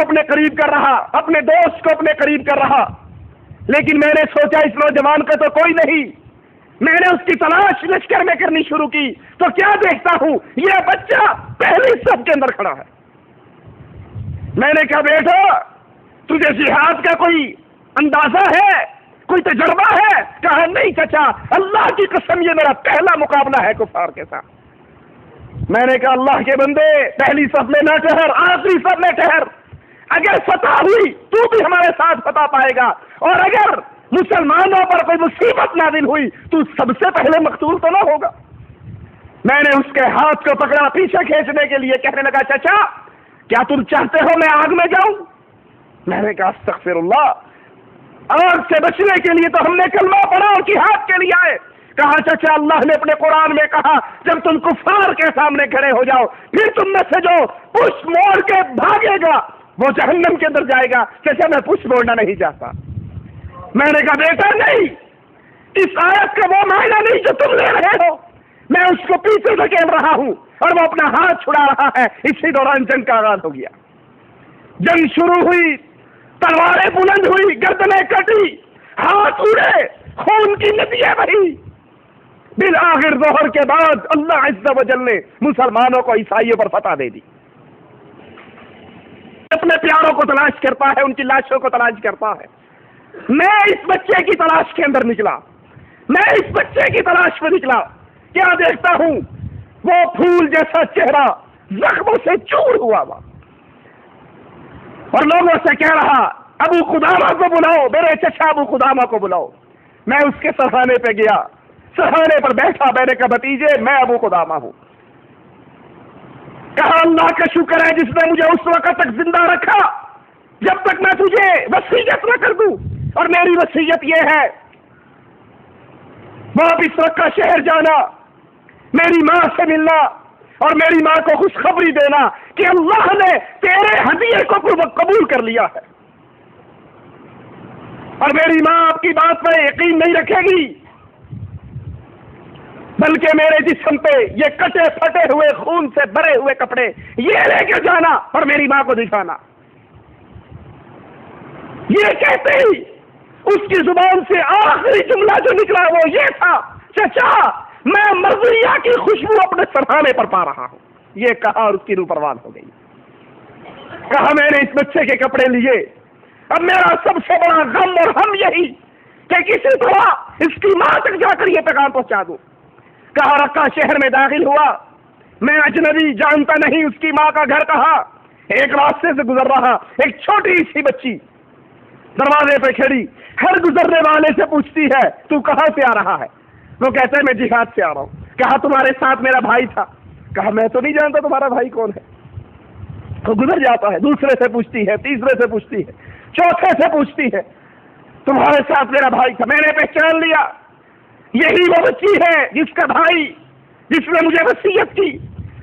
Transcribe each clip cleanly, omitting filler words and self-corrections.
کو اپنے قریب کر رہا، اپنے دوست کو اپنے قریب کر رہا، لیکن میں نے سوچا اس نوجوان کا تو کوئی نہیں. میں نے اس کی تلاش لشکر میں کرنی شروع کی تو کیا دیکھتا ہوں، یہ بچہ پہلی صف کے اندر کھڑا ہے. میں نے کہا بیٹا تجھے جہاد کا کوئی اندازہ ہے، کوئی تجربہ ہے؟ کہا نہیں چچا، اللہ کی قسم یہ میرا پہلا مقابلہ ہے کفار کے ساتھ. میں نے کہا اللہ کے بندے پہلی صف میں نہ ٹھہر، آخری صف میں ٹھہر. اگر فتح ہوئی تو بھی ہمارے ساتھ فتح پائے گا، اور اگر مسلمانوں پر کوئی مصیبت نازل ہوئی تو سب سے پہلے مقتول تو نہ ہوگا. میں نے اس کے ہاتھ کو پکڑا پیچھے کھینچنے کے لیے، کہنے لگا چچا کیا تم چاہتے ہو میں آگ میں جاؤں؟ میں نے کہا استغفر اللہ، آگ سے بچنے کے لیے تو ہم نے کلمہ پڑھا اور جہاد کے لیے آئے. کہا چچا اللہ نے اپنے قرآن میں کہا جب تم کفار کے سامنے کھڑے ہو جاؤ پھر تم میں سے جو پش موڑ کے بھاگے گا وہ جہنم کے اندر جائے گا. چچا میں پش موڑنا نہیں چاہتا. میں نے کہا بیٹا نہیں، اس آیت کا وہ معنی نہیں جو تم لے رہے ہو. میں اس کو پیچھے دھکیل رہا ہوں اور وہ اپنا ہاتھ چھڑا رہا ہے. اسی دوران جنگ کا آغاز ہو گیا. جنگ شروع ہوئی، تلواریں بلند ہوئی، گردنیں کٹی، ہاتھ اڑے، خون کی ندیاں بہی. بالآخر ظہر کے بعد اللہ عز و جل نے مسلمانوں کو عیسائیوں پر فتح دے دی. اپنے پیاروں کو تلاش کرتا ہے، ان کی لاشوں کو تلاش کرتا ہے. میں اس بچے کی تلاش کے اندر نکلا، میں اس بچے کی تلاش میں نکلا. کیا دیکھتا ہوں وہ پھول جیسا چہرہ زخموں سے چور ہوا ہوا، اور لوگوں سے کہہ رہا ابو قدامہ کو بلاؤ، میرے چچا ابو قدامہ کو بلاؤ. میں اس کے سرحانے پہ گیا، سرحانے پر بیٹھا. میں نے کہا بھتیجے میں ابو قدامہ ہوں. کہا اللہ کا شکر ہے جس نے مجھے اس وقت تک زندہ رکھا جب تک میں تجھے وصیت نہ کر دوں. اور میری وصیت یہ ہے واپس مکہ شہر جانا، میری ماں سے ملنا اور میری ماں کو خوشخبری دینا کہ اللہ نے تیرے ہدیے کو قبول کر لیا ہے. اور میری ماں آپ کی بات پر یقین نہیں رکھے گی، بلکہ میرے جسم پہ یہ کٹے پھٹے ہوئے خون سے بھرے ہوئے کپڑے یہ لے کے جانا اور میری ماں کو دکھانا. یہ کہتے ہی اس کی زبان سے آخری جملہ جو نکلا وہ یہ تھا چچا میں مرضیہ کی خوشبو اپنے سرحانے پر پا رہا ہوں. یہ کہا اور اس کی روح پروان ہو گئی. کہا میں نے اس بچے کے کپڑے لیے. اب میرا سب سے بڑا غم اور ہم یہی کہ کسی طرح اس کی ماں تک جا کر یہ پیغام پہنچا دوں. کہا رکا شہر میں داخل ہوا. میں اجنبی جانتا نہیں اس کی ماں کا گھر کہاں. ایک راستے سے گزر رہا، ایک چھوٹی سی بچی دروازے پہ کھڑی، ہر گزرنے والے سے پوچھتی ہے تو کہاں سے آ رہا ہے؟ وہ کہتا ہے میں جہاد سے آ رہا ہوں. کہا تمہارے ساتھ میرا بھائی تھا. کہا میں تو نہیں جانتا تمہارا بھائی کون ہے. تو گزر جاتا ہے، دوسرے سے پوچھتی ہے، تیسرے سے پوچھتی ہے، چوتھے سے پوچھتی ہے تمہارے ساتھ میرا بھائی تھا. میں نے پہچان لیا یہی وہ بچی ہے جس کا بھائی جس نے مجھے وصیت کی.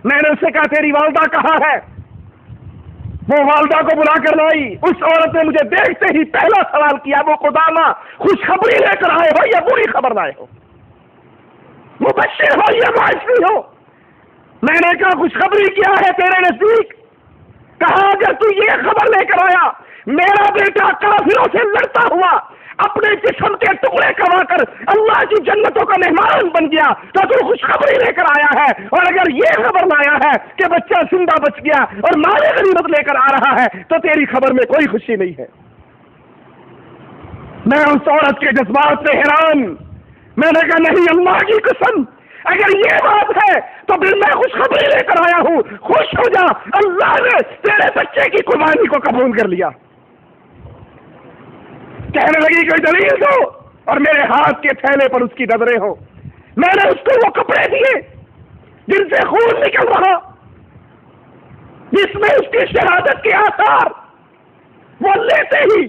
میں نے اسے کہا تیری والدہ کہاں ہے؟ وہ والدہ کو بلا کر لائی. اس عورت نے مجھے دیکھتے ہی پہلا سوال کیا وہ قدامہ خوشخبری لے کر آئے ہو یا بری خبر لائے ہو؟ وہ بشیر ہو یا معاشری ہو؟ میں نے کہا خوشخبری کیا ہے تیرے نزدیک؟ کہا اگر تو یہ خبر لے کر آیا میرا بیٹا کافروں سے لڑتا ہوا اپنے جسم کے ٹکڑے کروا کر اللہ کی جنتوں کا مہمان بن گیا تو تو خوشخبری لے کر آیا ہے. اور اگر یہ خبر لایا ہے کہ بچہ زندہ بچ گیا اور مال غنیمت لے کر آ رہا ہے تو تیری خبر میں کوئی خوشی نہیں ہے. میں اس عورت کے جذبات سے حیران. میں نے کہا نہیں اللہ کی قسم اگر یہ بات ہے تو پھر میں خوشخبری لے کر آیا ہوں. خوش ہو جا، اللہ نے تیرے بچے کی قربانی کو قبول کر لیا. کہنے لگی کوئی دلیل دو اور میرے ہاتھ کے تھیلے پر اس کی نظریں ہو. میں نے اس کو وہ کپڑے دیے جن سے خون نکل رہا، جس میں اس کی شہادت کے آثار. وہ لیتے ہی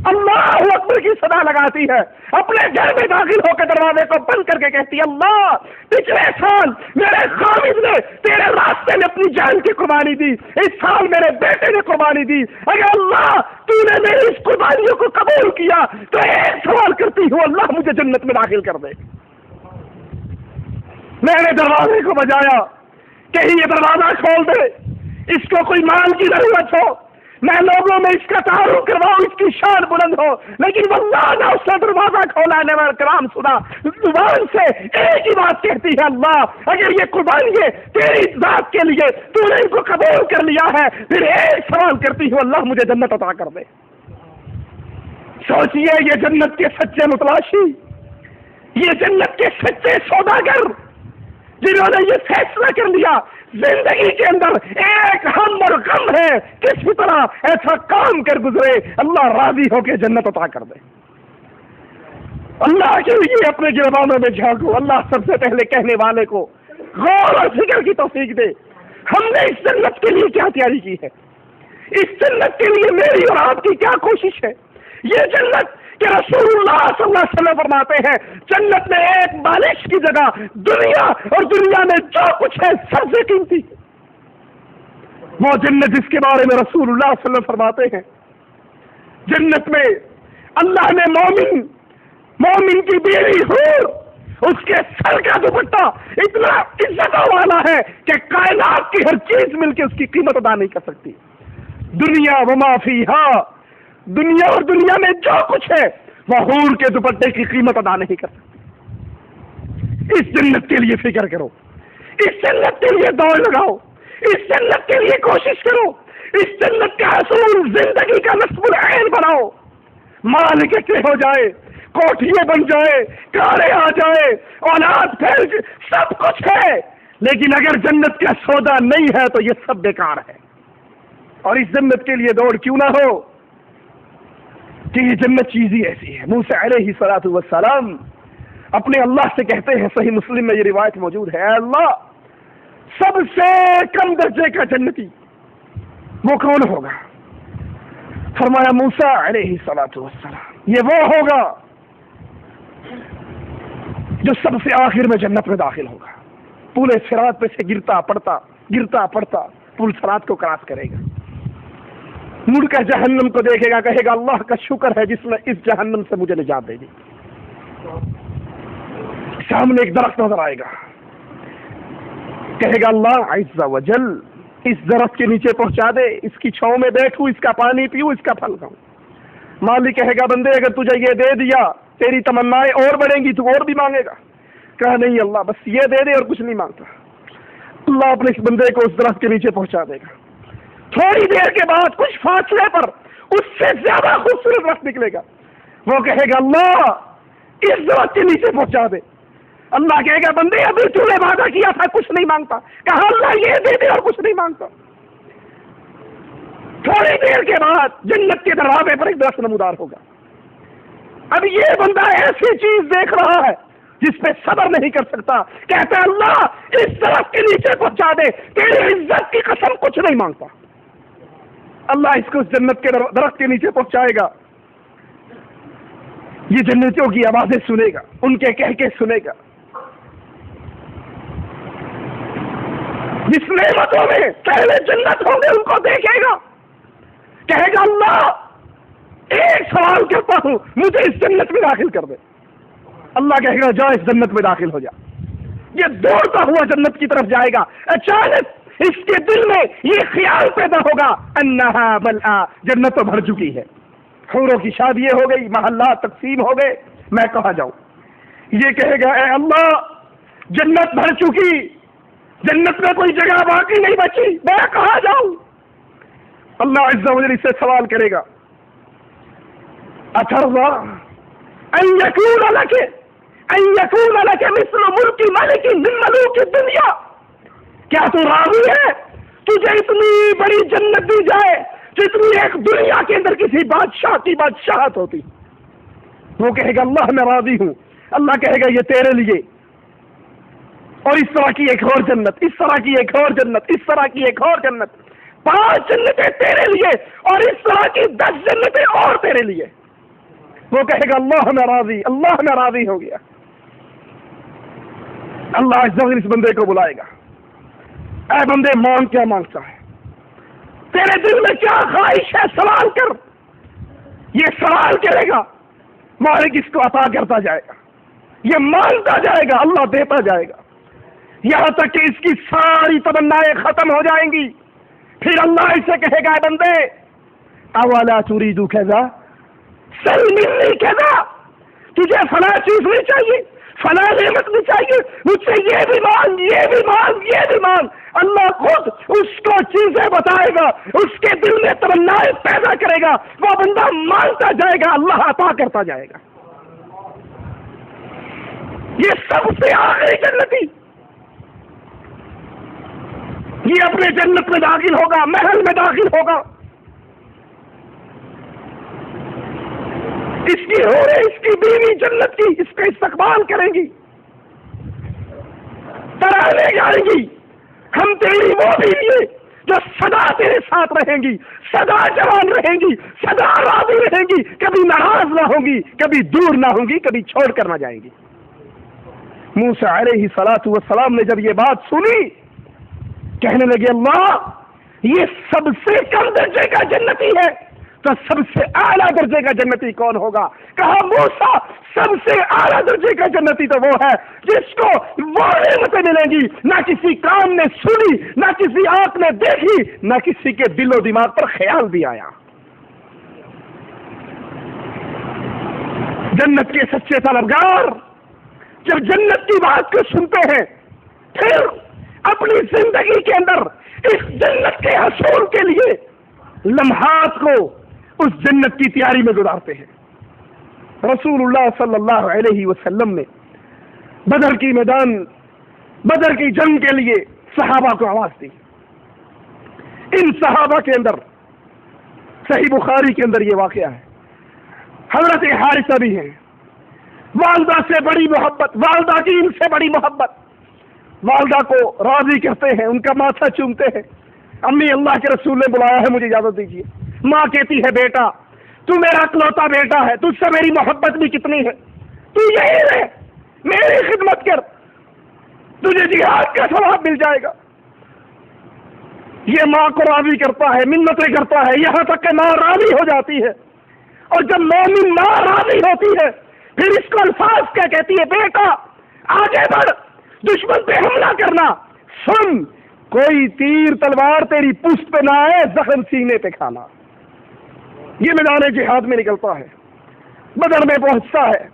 اللہ اکبر کی صدا لگاتی ہے، اپنے گھر میں داخل ہو کے دروازے کو بند کر کے کہتی ہے اللہ پچھلے سال میرے خامد نے تیرے راستے میں اپنی جان کی قربانی دی، اس سال میرے بیٹے نے قربانی دی. اگر اللہ تو نے میری اس قربانیوں کو قبول کیا تو ایک سوال کرتی ہوں اللہ مجھے جنت میں داخل کر دے. میں نے دروازے کو بجایا کہیں یہ دروازہ کھول دے، اس کو کوئی مال کی ضرورت ہو. میں لوگوں میں اس کا تعارف کرواؤں، اس کی شان بلند ہو، لیکن واللہ نہ اس نے دروازہ کھولا نہ میں کلام سنا، زبان سے ایک ہی بات کہتی ہے، اللہ اگر یہ قربانی تیری ذات کے لیے تو نے ان کو قبول کر لیا ہے، پھر ایک سوال کرتی ہوں، اللہ مجھے جنت عطا کر دے۔ سوچئے یہ جنت کے سچے متلاشی، یہ جنت کے سچے سوداگر جنہوں نے یہ فیصلہ کر لیا زندگی کے اندر ایک ہم اور غم ہے، کس طرح ایسا کام کر گزرے اللہ راضی ہو کے جنت عطا کر دے۔ اللہ کے لیے اپنے گردانوں میں جھانکو، اللہ سب سے پہلے کہنے والے کو غور اور فکر کی توفیق دے، ہم نے اس جنت کے لیے کیا تیاری کی ہے، اس جنت کے لیے میری اور آپ کی کیا کوشش ہے۔ یہ جنت کہ رسول اللہ صلی اللہ علیہ وسلم فرماتے ہیں جنت میں ایک بالش کی جگہ دنیا اور دنیا میں جو کچھ ہے سب سے قیمتی وہ جنت جس کے بارے میں رسول اللہ صلی اللہ علیہ وسلم فرماتے ہیں جنت میں اللہ نے مومن کی بیوی حور اس کے سر کا دوپٹہ اتنا عزتوں والا ہے کہ کائنات کی ہر چیز مل کے اس کی قیمت ادا نہیں کر سکتی۔ دنیا وما فیہا، دنیا اور دنیا میں جو کچھ ہے وہ حور کے دوپٹے کی قیمت ادا نہیں کر سکتی۔ اس جنت کے لیے فکر کرو، اس جنت کے لیے دوڑ لگاؤ، اس جنت کے لیے کوشش کرو، اس جنت کا اصول زندگی کا نصب العین بناؤ۔ مال اکٹھے ہو جائے، کوٹھیاں بن جائے، کاریں آ جائے، اولاد پھیل، سب کچھ ہے، لیکن اگر جنت کا سودا نہیں ہے تو یہ سب بیکار ہے۔ اور اس جنت کے لیے دوڑ کیوں نہ ہو کہ یہ جنت چیز ہی ایسی ہے۔ موسیٰ علیہ السلام اپنے اللہ سے کہتے ہیں، صحیح مسلم میں یہ روایت موجود ہے، اے اللہ سب سے کم درجے کا جنتی وہ کون ہوگا؟ فرمایا موسیٰ علیہ السلام یہ وہ ہوگا جو سب سے آخر میں جنت میں داخل ہوگا، پل صراط پہ سے گرتا پڑتا پل صراط کو کراس کرے گا، مڑ کر جہنم کو دیکھے گا، کہے گا اللہ کا شکر ہے جس نے اس جہنم سے مجھے نجات دے دی۔ سامنے ایک درخت نظر آئے گا، کہے گا اللہ عز و جل اس درخت کے نیچے پہنچا دے، اس کی چھاؤں میں بیٹھوں، اس کا پانی پیوں، اس کا پھل کھاؤں۔ مالک کہے گا بندے اگر تجھے یہ دے دیا تیری تمنائیں اور بڑھیں گی، تو اور بھی مانگے گا۔ کہا نہیں اللہ بس یہ دے دے اور کچھ نہیں مانگتا۔ اللہ اپنے اس بندے کو اس درخت کے نیچے پہنچا دے گا۔ تھوڑی دیر کے بعد کچھ فاصلے پر اس سے زیادہ خوبصورت درخت نکلے گا، وہ کہے گا اللہ اس درخت کے نیچے پہنچا دے۔ اللہ کہے گا بندے ابھی تو نے وعدہ کیا تھا کچھ نہیں مانگتا، کہا اللہ یہ دے دے اور کچھ نہیں مانگتا۔ تھوڑی دیر کے بعد جنت کے دروازے پر ایک درخت نمودار ہوگا۔ اب یہ بندہ ایسی چیز دیکھ رہا ہے جس پہ صبر نہیں کر سکتا، کہتا ہے اللہ اس درخت کے نیچے پہنچا دے، تیری عزت کی قسم کچھ نہیں مانگتا۔ اللہ اس کو اس جنت کے درخت کے نیچے پہنچائے گا، یہ جنتیوں کی آوازیں سنے گا، ان کے کہہ کے سنے گا، جس نعمتوں میں پہلے جنت ہوں گے ان کو دیکھے گا، کہے گا اللہ ایک سوال کرتا ہوں مجھے اس جنت میں داخل کر دے۔ اللہ کہے گا جا اس جنت میں داخل ہو جا۔ یہ دوڑتا ہوا جنت کی طرف جائے گا، اچانک اس کے دل میں یہ خیال پیدا ہوگا انہا ملآ، جنت تو بھر چکی ہے، حوروں کی شادی ہو گئی، محلات تقسیم ہو گئے، میں کہاں جاؤں؟ یہ کہے گا اے اللہ جنت بھر چکی، جنت میں کوئی جگہ باقی نہیں بچی، میں کہاں جاؤں؟ اللہ عز و جل اس سے سوال کرے گا اترضى ان يكون لك مثل ملک ملک من ملوک الدنیا، کیا تو راضی ہے تجھے اتنی بڑی جنت دی جائے جتنی ایک دنیا کے اندر کسی بادشاہ کی بادشاہت ہوتی؟ وہ کہے گا اللہ میں راضی ہوں۔ اللہ کہے گا یہ تیرے لیے، اور اس طرح کی ایک اور جنت، اس طرح کی ایک اور جنت، اس طرح کی ایک اور جنت، 5 جنتیں تیرے لیے اور اس طرح کی 10 جنتیں اور تیرے لیے۔ وہ کہے گا اللہ میں راضی، اللہ میں راضی ہو گیا۔ اللہ عز و جل اس بندے کو بلائے گا، اے بندے مانگ کیا مانگتا ہے، تیرے دل میں کیا خواہش ہے سوال کر۔ یہ سوال کرے گا، مالک اس کو عطا کرتا جائے گا، یہ مانگتا جائے گا، اللہ دیتا جائے گا، یہاں تک کہ اس کی ساری تمنائیں ختم ہو جائیں گی۔ پھر اللہ اسے کہے گا اے بندے اولا تريد كذا سل مني كذا، تجھے فلاں چیز نہیں چاہیے، فلاں نعمت نہیں چاہیے، مجھ سے یہ بھی مانگ، یہ بھی مانگ، یہ بھی مانگ۔ اللہ خود اس کو چیزیں بتائے گا، اس کے دل میں تمنائیں پیدا کرے گا، وہ بندہ مانگتا جائے گا، اللہ عطا کرتا جائے گا۔ یہ سب سے آخری جنتی، یہ اپنے جنت میں داخل ہوگا، محل میں داخل ہوگا، اس کی حوریں، اس کی بیوی جنت کی اس کا استقبال کریں گی، ترانے گائیں گی، ہم تیری وہ بیوی جو سدا تیرے ساتھ رہیں گی، سدا جوان رہیں گی، سدا راضی رہیں گی، کبھی ناراض نہ ہوں گی، کبھی دور نہ ہوں گی، کبھی چھوڑ کر نہ جائیں گی۔ موسیٰ علیہ الصلوۃ والسلام نے جب یہ بات سنی، کہنے لگے اللہ یہ سب سے کم درجے کا جنتی ہے، تو سب سے اعلیٰ درجے کا جنتی کون ہوگا؟ کہا موسیٰ سب سے اعلیٰ درجے کا جنتی تو وہ ہے جس کو وہ نعمتیں ملیں گی نہ کسی کان نے سنی، نہ کسی آنکھ نے دیکھی، نہ کسی کے دل و دماغ پر خیال بھی آیا۔ جنت کے سچے طلبگار جب جنت کی بات کو سنتے ہیں، پھر اپنی زندگی کے اندر اس جنت کے حصول کے لیے لمحات کو اس جنت کی تیاری میں گزارتے ہیں۔ رسول اللہ صلی اللہ علیہ وسلم نے بدر کی میدان، بدر کی جنگ کے لیے صحابہ کو آواز دی۔ ان صحابہ کے اندر صحیح بخاری کے اندر یہ واقعہ ہے، حضرت حارثہ بھی ہیں، والدہ سے بڑی محبت، والدہ کی ان سے بڑی محبت، والدہ کو راضی کرتے ہیں، ان کا ماتھا چومتے ہیں۔ امی اللہ کے رسول نے بلایا ہے، مجھے اجازت دیجیے۔ ماں کہتی ہے بیٹا تو میرا اکلوتا بیٹا ہے، تجھ سے میری محبت بھی کتنی ہے، تو یہی رہ، میری خدمت کر، تجھے جہاد کا ثواب مل جائے گا۔ یہ ماں کو راضی کرتا ہے، منتیں کرتا ہے، یہاں تک کہ ماں راضی ہو جاتی ہے۔ اور جب مومن ماں راضی ہوتی ہے پھر اس کو الفاظ کیا کہتی ہے؟ بیٹا آگے بڑھ، دشمن پہ حملہ کرنا، سن کوئی تیر تلوار تیری پشت پہ نہ آئے، زخم سینے پہ کھانا۔ یہ میدان جہاد میں نکلتا ہے، بدر میں پہنچتا ہے،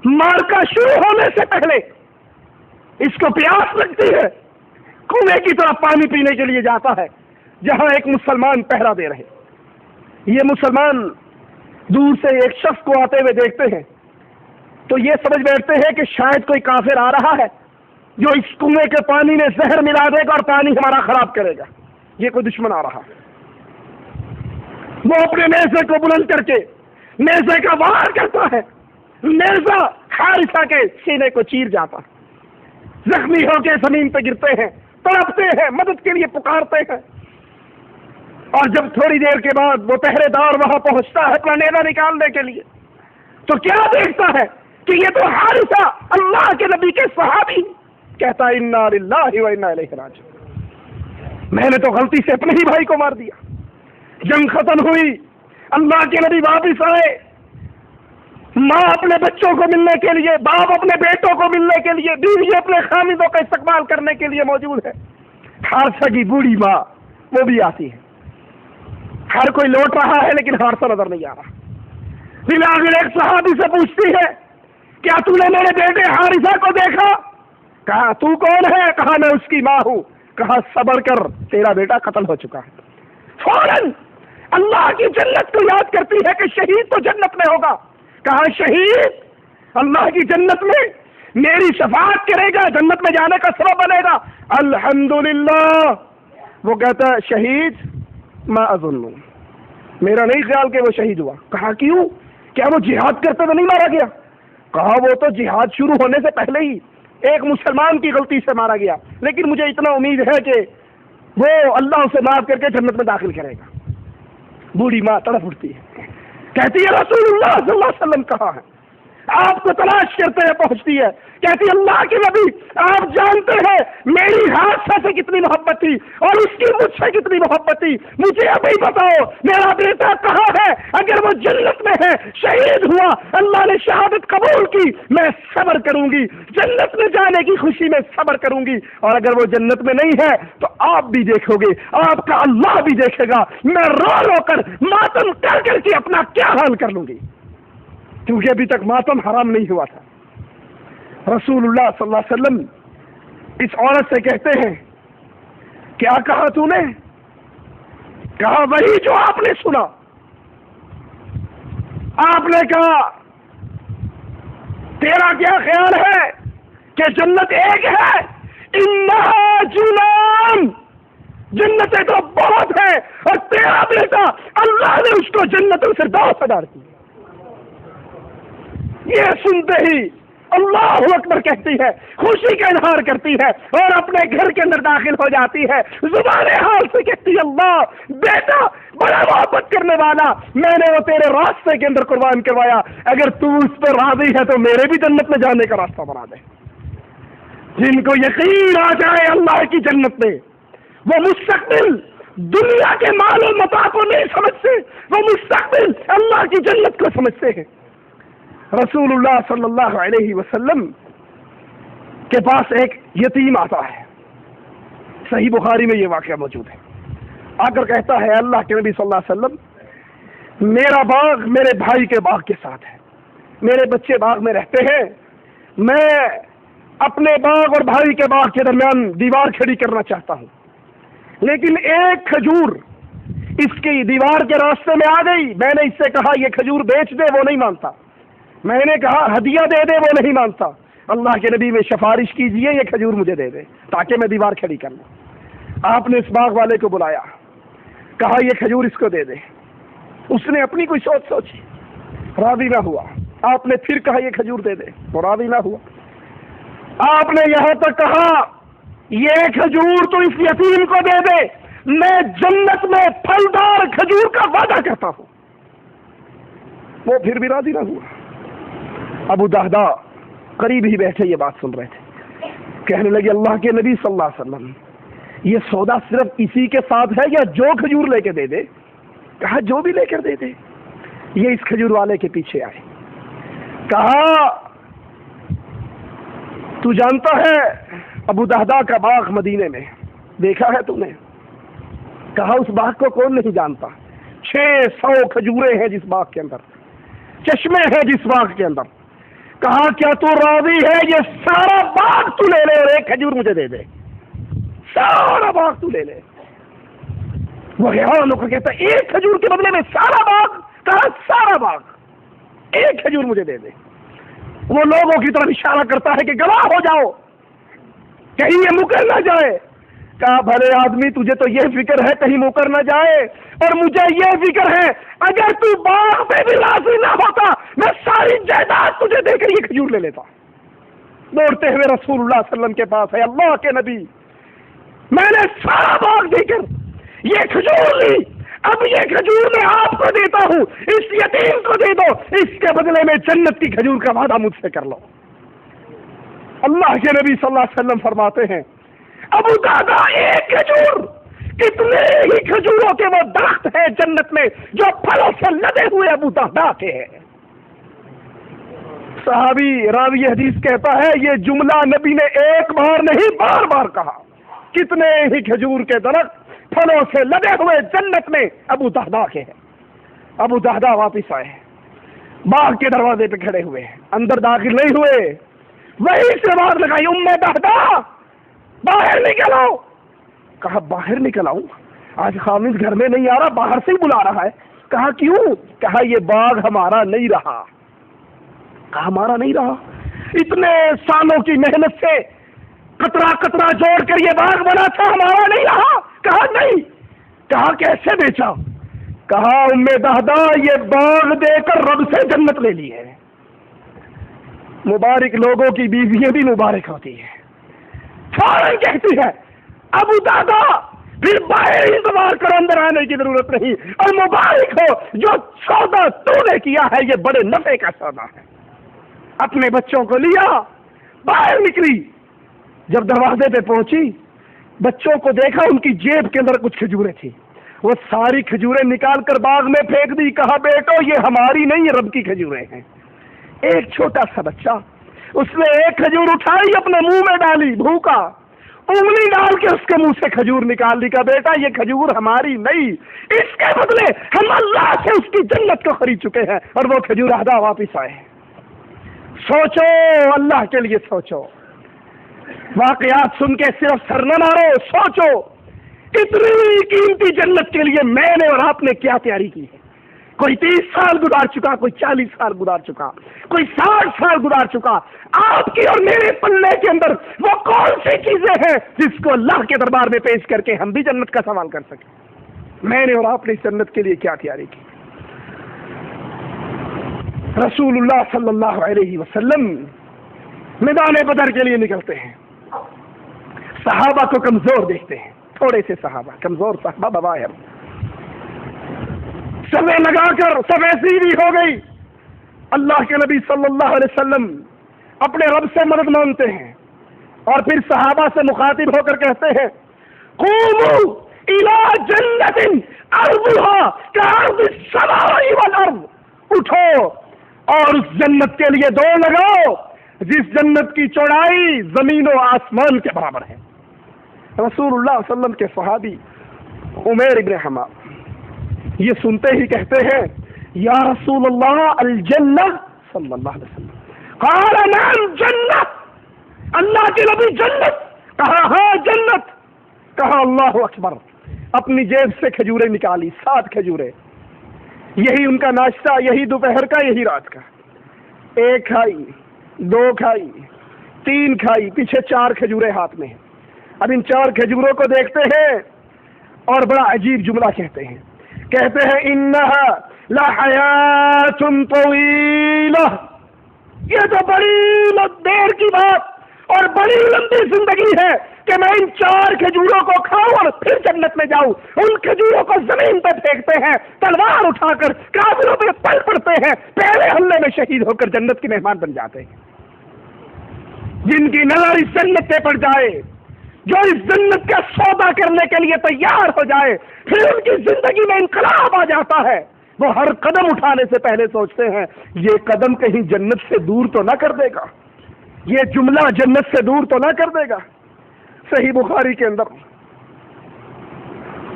مارکا شروع ہونے سے پہلے اس کو پیاس لگتی ہے، کنویں کی طرف پانی پینے کے لیے جاتا ہے جہاں ایک مسلمان پہرا دے رہے۔ یہ مسلمان دور سے ایک شخص کو آتے ہوئے دیکھتے ہیں تو یہ سمجھ بیٹھتے ہیں کہ شاید کوئی کافر آ رہا ہے جو اس کنویں کے پانی میں زہر ملا دے گا اور پانی ہمارا خراب کرے گا، یہ کوئی دشمن آ رہا ہے۔ وہ اپنے نیزے کو بلند کر کے نیزے کا وار کرتا ہے، نیزہ حارثہ کے سینے کو چیر جاتا، زخمی ہو کے زمین پہ گرتے ہیں، تڑپتے ہیں، مدد کے لیے پکارتے ہیں۔ اور جب تھوڑی دیر کے بعد وہ پہرے دار وہاں پہنچتا ہے اپنا نیزہ نکالنے کے لیے تو کیا دیکھتا ہے کہ یہ تو حارثہ اللہ کے نبی کے صحابی، کہتا ہے انا للہ و انا الیہ راجعون، میں نے تو غلطی سے اپنے ہی بھائی کو مار دیا۔ جنگ ختم ہوئی، اللہ کے نبی واپس آئے، ماں اپنے بچوں کو ملنے کے لیے، باپ اپنے بیٹوں کو ملنے کے لیے، بیوی اپنے خامدوں کا استقبال کرنے کے لیے موجود ہے۔ حارثہ کی بوڑھی ماں وہ بھی آتی ہے، ہر کوئی لوٹ رہا ہے لیکن حارثہ نظر نہیں آ رہا۔ بلاخر ایک صحابی سے پوچھتی ہے کیا تو نے میرے بیٹے حارثہ کو دیکھا؟ کہا تو کون ہے؟ کہا میں اس کی ماں ہوں۔ کہا صبر کر، تیرا بیٹا قتل ہو چکا ہے۔ فوراً اللہ کی جنت کو یاد کرتی ہے کہ شہید تو جنت میں ہوگا۔ کہا شہید اللہ کی جنت میں میری شفاعت کرے گا، جنت میں جانے کا سبب بنے گا۔ الحمدللہ۔ وہ کہتا ہے شہید ما اظن، میرا نہیں خیال کہ وہ شہید ہوا۔ کہا کیوں؟ کیا وہ جہاد کرتے تو نہیں مارا گیا؟ کہا وہ تو جہاد شروع ہونے سے پہلے ہی ایک مسلمان کی غلطی سے مارا گیا، لیکن مجھے اتنا امید ہے کہ وہ اللہ اسے معاف کر کے جنت میں داخل کرے گا۔ بوڑھی ماں تڑپ اٹھتی ہے، کہتی ہے رسول اللہ صلی اللہ علیہ وسلم کہاں ہے؟ آپ کو تلاش کرتے ہیں، پہنچتی ہے، کہتی اللہ کے نبی آپ جانتے ہیں میری حادثہ سے کتنی محبت تھی اور اس کی مجھ سے کتنی محبت تھی، مجھے ابھی بتاؤ میرا بیٹا کہاں ہے؟ اگر وہ جنت میں ہے، شہید ہوا، اللہ نے شہادت قبول کی، میں صبر صبر کروں گی، جنت میں جانے کی خوشی میں صبر کروں گی، اور اگر وہ جنت میں نہیں ہے تو آپ بھی دیکھو گے، آپ کا اللہ بھی دیکھے گا، میں رو رو کر ماتم کر کر کے اپنا کیا حال کر لوں گی، کیونکہ ابھی تک ماتم حرام نہیں ہوا تھا۔ رسول اللہ صلی اللہ علیہ وسلم اس عورت سے کہتے ہیں، کیا کہا تو نے؟ کہا وہی جو آپ نے سنا۔ آپ نے کہا تیرا کیا خیال ہے کہ جنت ایک ہے؟ انہا جنان، جنتیں تو بہت ہیں، اور تیرا بیٹا اللہ نے اس کو جنت الفردوس عطا کی۔ یہ سنتے ہی اللہ اکبر کہتی ہے، خوشی کا اظہار کرتی ہے، اور اپنے گھر کے اندر داخل ہو جاتی ہے، زبان حال سے کہتی ہے، اللہ بیٹا بڑا محبت کرنے والا، میں نے وہ تیرے راستے کے اندر قربان کروایا، اگر تو اس پہ راضی ہے تو میرے بھی جنت میں جانے کا راستہ بنا دے۔ جن کو یقین آ جائے اللہ کی جنت میں، وہ مستقبل دنیا کے مال و متاع کو نہیں سمجھتے، وہ مستقبل اللہ کی جنت کو سمجھتے ہیں۔ رسول اللہ صلی اللہ علیہ وسلم کے پاس ایک یتیم آتا ہے، صحیح بخاری میں یہ واقعہ موجود ہے۔ آ کر کہتا ہے، اللہ کے نبی صلی اللہ علیہ وسلم، میرا باغ میرے بھائی کے باغ کے ساتھ ہے، میرے بچے باغ میں رہتے ہیں، میں اپنے باغ اور بھائی کے باغ کے درمیان دیوار کھڑی کرنا چاہتا ہوں، لیکن ایک کھجور اس کی دیوار کے راستے میں آ گئی۔ میں نے اس سے کہا یہ کھجور بیچ دے، وہ نہیں مانتا۔ میں نے کہا ہدیہ دے دے، وہ نہیں مانتا۔ اللہ کے نبی میں سفارش کیجئے یہ کھجور مجھے دے دے تاکہ میں دیوار کھڑی کر لوں۔ آپ نے اس باغ والے کو بلایا، کہا یہ کھجور اس کو دے دے۔ اس نے اپنی کوئی سوچ سوچی، راضی نہ ہوا۔ آپ نے پھر کہا یہ کھجور دے دے، وہ راضی نہ ہوا۔ آپ نے یہاں تک کہا یہ کھجور تو اس یتیم کو دے دے، میں جنت میں پھلدار کھجور کا وعدہ کرتا ہوں۔ وہ پھر بھی راضی نہ ہوا۔ ابو دہدا قریب ہی بیٹھے یہ بات سن رہے تھے، کہنے لگے اللہ کے نبی صلی اللہ علیہ وسلم، یہ سودا صرف اسی کے ساتھ ہے یا جو کھجور لے کے دے دے؟ کہا جو بھی لے کر دے دے۔ یہ اس کھجور والے کے پیچھے آئے، کہا تو جانتا ہے ابو دہدا کا باغ مدینے میں دیکھا ہے تو نے؟ کہا اس باغ کو کون نہیں جانتا، 600 کھجوریں ہیں جس باغ کے اندر، چشمے ہیں جس باغ کے اندر۔ کہا کیا تو راضی ہے یہ سارا باغ تو لے لے اور ایک کھجور مجھے دے دے؟ سارا باغ تو لے لے۔ وہ حیران ہو کر کہتا ایک کھجور کے بدلے میں سارا باغ؟ کہا سارا باغ، ایک کھجور مجھے دے دے۔ وہ لوگوں کی طرف اشارہ کرتا ہے کہ گواہ ہو جاؤ کہیں یہ مکر نہ جائے۔ کہا بھلے آدمی تجھے تو یہ فکر ہے کہیں مکر نہ جائے، اور مجھے یہ فکر ہے اگر تو باغ پہ بھی راضی نہ ہوتا میں ساری جائیداد تجھے دے کر یہ کھجور لے لیتا۔ دوڑتے ہوئے رسول اللہ صلی اللہ علیہ وسلم کے پاس ہے، اللہ کے نبی میں نے سارا باغ دے کر یہ کھجور لی، اب یہ کھجور میں آپ کو دیتا ہوں، اس یتیم کو دے دو، اس کے بدلے میں جنت کی کھجور کا وعدہ مجھ سے کر لو۔ اللہ کے نبی صلی اللہ علیہ وسلم فرماتے ہیں ابو دہدا ایک کھجور کتنے ہی کھجوروں کے وہ درخت ہیں جنت میں جو پھلوں سے لدے ہوئے ابو دہدا کے ہیں۔ صحابی راوی حدیث کہتا ہے یہ جملہ نبی نے ایک بار نہیں بار بار کہا، کتنے ہی کھجور کے درخت پھلوں سے لدے ہوئے جنت میں ابو دہدا کے ہیں۔ ابو دہدا واپس آئے، باغ کے دروازے پہ کھڑے ہوئے، اندر داخل نہیں ہوئے، وہی سے آواز لگائی ام دہدا باہر نکل آؤ۔ کہا باہر نکل آؤں؟ آج خامد گھر میں نہیں آ رہا، باہر سے ہی بلا رہا ہے۔ کہا کیوں؟ کہا یہ باغ ہمارا نہیں رہا۔ کہا ہمارا نہیں رہا؟ اتنے سالوں کی محنت سے قطرہ قطرہ جوڑ کر یہ باغ بنا تھا، ہمارا نہیں رہا؟ کہا نہیں۔ کہا کیسے بیچا؟ کہا ام دہدا یہ باغ دے کر رب سے جنت لے لی ہے۔ مبارک لوگوں کی بیویاں بھی مبارک ہوتی ہے۔ فوراً کہتی ہے ابو دہدا پھر باہر انتظار کرو، اندر آنے کی ضرورت نہیں، اور مبارک ہو جو سودا تو نے کیا ہے یہ بڑے نفع کا سودا ہے۔ اپنے بچوں کو لیا، باہر نکلی، جب دروازے پہ پہنچی بچوں کو دیکھا ان کی جیب کے اندر کچھ کھجوریں تھی، وہ ساری کھجوریں نکال کر باغ میں پھینک دی۔ کہا بیٹو یہ ہماری نہیں رب کی کھجوریں ہیں۔ ایک چھوٹا سا بچہ اس نے ایک کھجور اٹھائی اپنے منہ میں ڈالی، بھوکا، انگلی ڈال کے اس کے منہ سے کھجور نکال لی، کہا بیٹا یہ کھجور ہماری نہیں، اس کے بدلے ہم اللہ سے اس کی جنت کو خرید چکے ہیں، اور وہ کھجور آدھا واپس آئے۔ سوچو، اللہ کے لیے سوچو، واقعات سن کے صرف سر نہ مارو، سوچو اتنی قیمتی جنت کے لیے میں نے اور آپ نے کیا تیاری کی ہے۔ کوئی 30 سال گزار چکا، کوئی 40 سال گزار چکا، کوئی 60 سال گزار چکا، آپ کی اور میرے پلے کے اندر وہ کون سی چیزیں ہیں جس کو اللہ کے دربار میں پیش کر کے ہم بھی جنت کا سوال کر سکیں؟ میں نے اور آپ نے اس جنت کے لیے کیا تیاری کی؟ رسول اللہ صلی اللہ علیہ وسلم میدان بدر کے لیے نکلتے ہیں، صحابہ کو کمزور دیکھتے ہیں، تھوڑے سے صحابہ، کمزور صحابہ بواہر، سبیں لگا کر سبیں سیدھی ہو گئی۔ اللہ کے نبی صلی اللہ علیہ وسلم اپنے رب سے مدد مانگتے ہیں اور پھر صحابہ سے مخاطب ہو کر کہتے ہیں قوموا الی جنت ارضها کارض السماء والارض، اٹھو اور اس جنت کے لیے دوڑ لگاؤ جس جنت کی چوڑائی زمین و آسمان کے برابر ہے۔ رسول اللہ صلی اللہ علیہ وسلم کے صحابی عمیر ابن حمام یہ سنتے ہی کہتے ہیں یا رسول اللہ الجنہ، صلی اللہ علیہ وسلم قال نعم جنت، اللہ کے نبی جنت، کہا ہاں جنت، کہا اللہ اکبر، اپنی جیب سے کھجوریں نکالی، 7 کھجوریں، یہی ان کا ناشتہ، یہی دوپہر کا، یہی رات کا، 1 کھائی، 2 کھائی، 3 کھائی، پیچھے 4 کھجوریں ہاتھ میں ہیں۔ اب ان 4 کھجوروں کو دیکھتے ہیں اور بڑا عجیب جملہ کہتے ہیں انہا لحیات طویلہ، یہ تو بڑی دیر کی بات اور بڑی لمبی زندگی ہے کہ میں ان 4 کھجوروں کو کھاؤں اور پھر جنت میں جاؤں۔ ان کھجوروں کو زمین پہ پھینکتے ہیں، تلوار اٹھا کر کافروں پہ پل پڑتے ہیں، پہلے حملے میں شہید ہو کر جنت کے مہمان بن جاتے ہیں۔ جن کی نظر اس جنت پہ پڑ جائے، جو اس جنت کا سودا کرنے کے لیے تیار ہو جائے، پھر ان کی زندگی میں انقلاب آ جاتا ہے، وہ ہر قدم اٹھانے سے پہلے سوچتے ہیں یہ قدم کہیں جنت سے دور تو نہ کر دے گا، یہ جملہ جنت سے دور تو نہ کر دے گا۔ صحیح بخاری کے اندر